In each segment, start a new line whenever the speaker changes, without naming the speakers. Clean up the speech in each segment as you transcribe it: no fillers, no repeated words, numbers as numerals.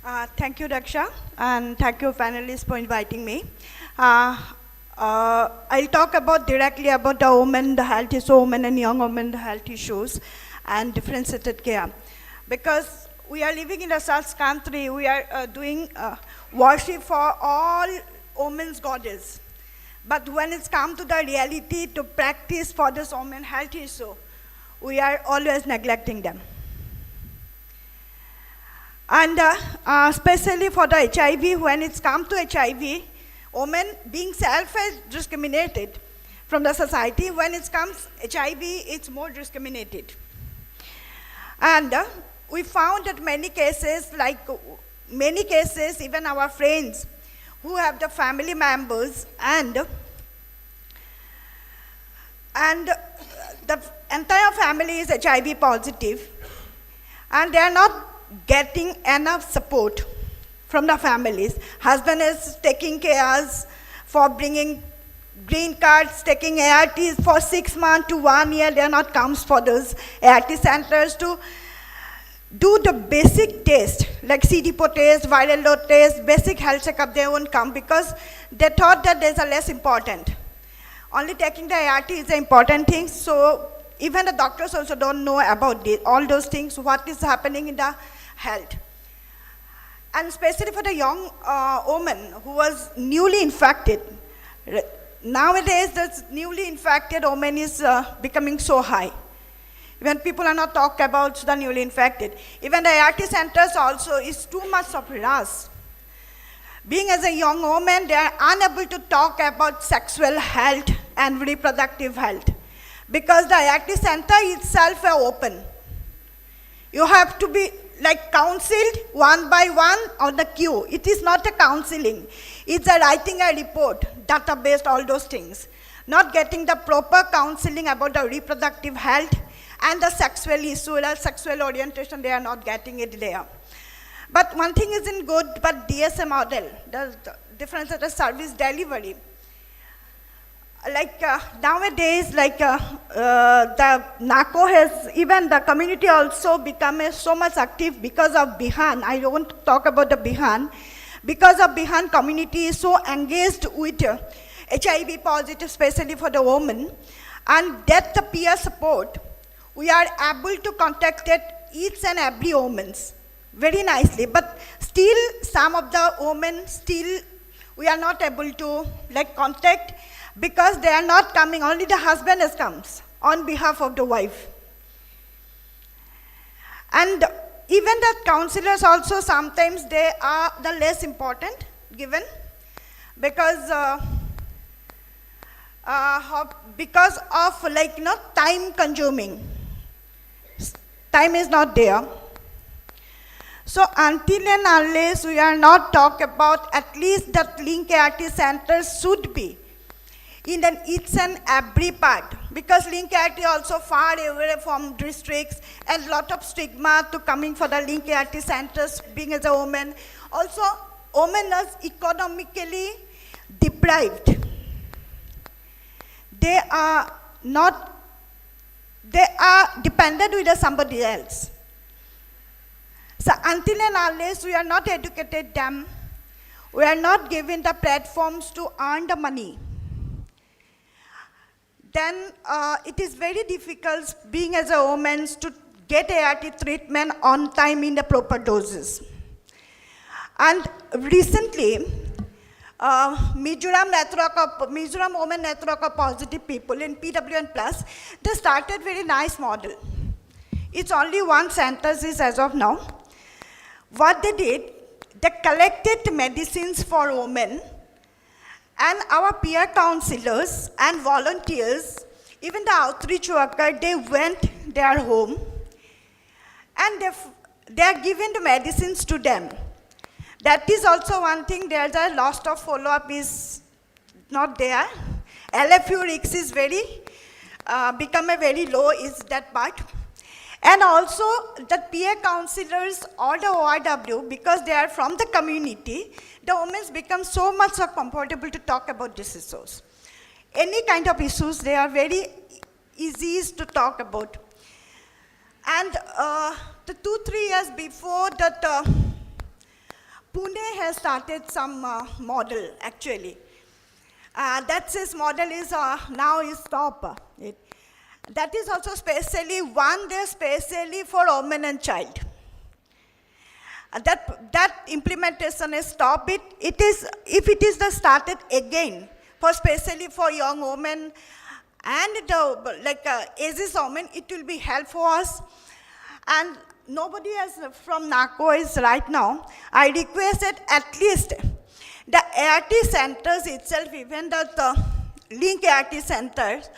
Thank you, Daksha, and thank you, panelists, for inviting me. I'll talk directly about the women, the health issue, women and young women, the health issues, and differentiated care. Because we are living in a such country, we are doing worship for all women's goddess. But when it's come to the reality to practice for this women health issue, we are always neglecting them. And especially for the HIV, when it's come to HIV, women being self-discriminated from the society. When it comes HIV, it's more discriminated. And we found that many cases, even our friends who have the family members and the entire family is HIV positive, and they are not getting enough support from the families. Husband is taking care for bringing green cards, taking ARTs for 6 months to 1 year. They are not comes for those ART centers to do the basic test, like CD4 test, viral load test, basic health checkup. They won't come because they thought that there's a less important. Only taking the ART is the important thing. So even the doctors also don't know about all those things, what is happening in the health. And especially for the young woman who was newly infected. Nowadays, this newly infected woman is becoming so high. When people are not talking about the newly infected. Even the ART centers also is too much of rush. Being as a young woman, they are unable to talk about sexual health and reproductive health. Because the ART center itself are open. You have to be counseled one by one on the queue. It is not a counseling. It's a writing a report, database, all those things. Not getting the proper counseling about the reproductive health and the sexual issue, or sexual orientation, they are not getting it there. But one thing isn't good, but DSA model, the difference of the service delivery. Nowadays, the NACO has, even the community also become so much active because of Bihan. I don't talk about the Bihan. Because of Bihan, community is so engaged with HIV positive, especially for the women. And that the peer support, we are able to contact each and every woman very nicely. But still, some of the women, we are not able to contact, because they are not coming, only the husband comes on behalf of the wife. And even the counselors also, sometimes they are the less important given, because of time consuming. Time is not there. So until and unless we are not talk about, at least that Link ART centers should be in each and every part, because Link ART also far away from districts and lot of stigma to coming for the Link ART centers being as a woman. Also, women are economically deprived. They are dependent with somebody else. So until and unless we are not educated them, we are not given the platforms to earn the money, then it is very difficult being as a woman to get ART treatment on time in the proper doses. And recently, Mizoram Women Network of Positive People in PWN Plus, they started very nice model. It's only one center as of now. What they did, they collected medicines for women, and our peer counselors and volunteers, even the outreach worker, they went their home and they are giving the medicines to them. That is also one thing. There's a loss of follow-up is not there. LFU is very, become a very low is that part. And also the peer counselors or the ORW, because they are from the community, the women become so much comfortable to talk about these issues. Any kind of issues, they are very easy to talk about. And the 2-3 years before that, Pune has started some model actually. That's his model is now is top. That is also specially one day specially for women and child. That implementation is stop it. It is if it is the started again for especially for young women and the ages women, it will be helpful for us. And nobody has from NACO is right now. I requested at least the ART centers itself, even the link ART centers,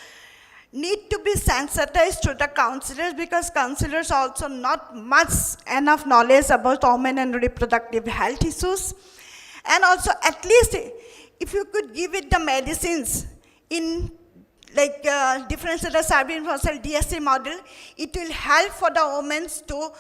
need to be sensitized to the counselors because counselors also not much enough knowledge about women and reproductive health issues. And also at least if you could give it the medicines in differentiated service universal DSC model, it will help for the women to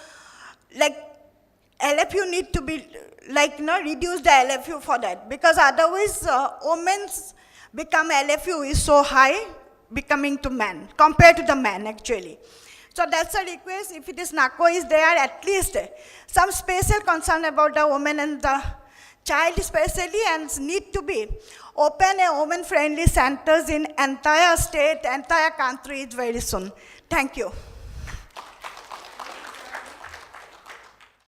LFU need to be reduce the LFU for that because otherwise women's become LFU is so high becoming to men compared to the men actually. So that's a request. If it is NACO is there, at least some special concern about the woman and the child especially, and need to be open a woman-friendly centers in entire state, entire country very soon. Thank you.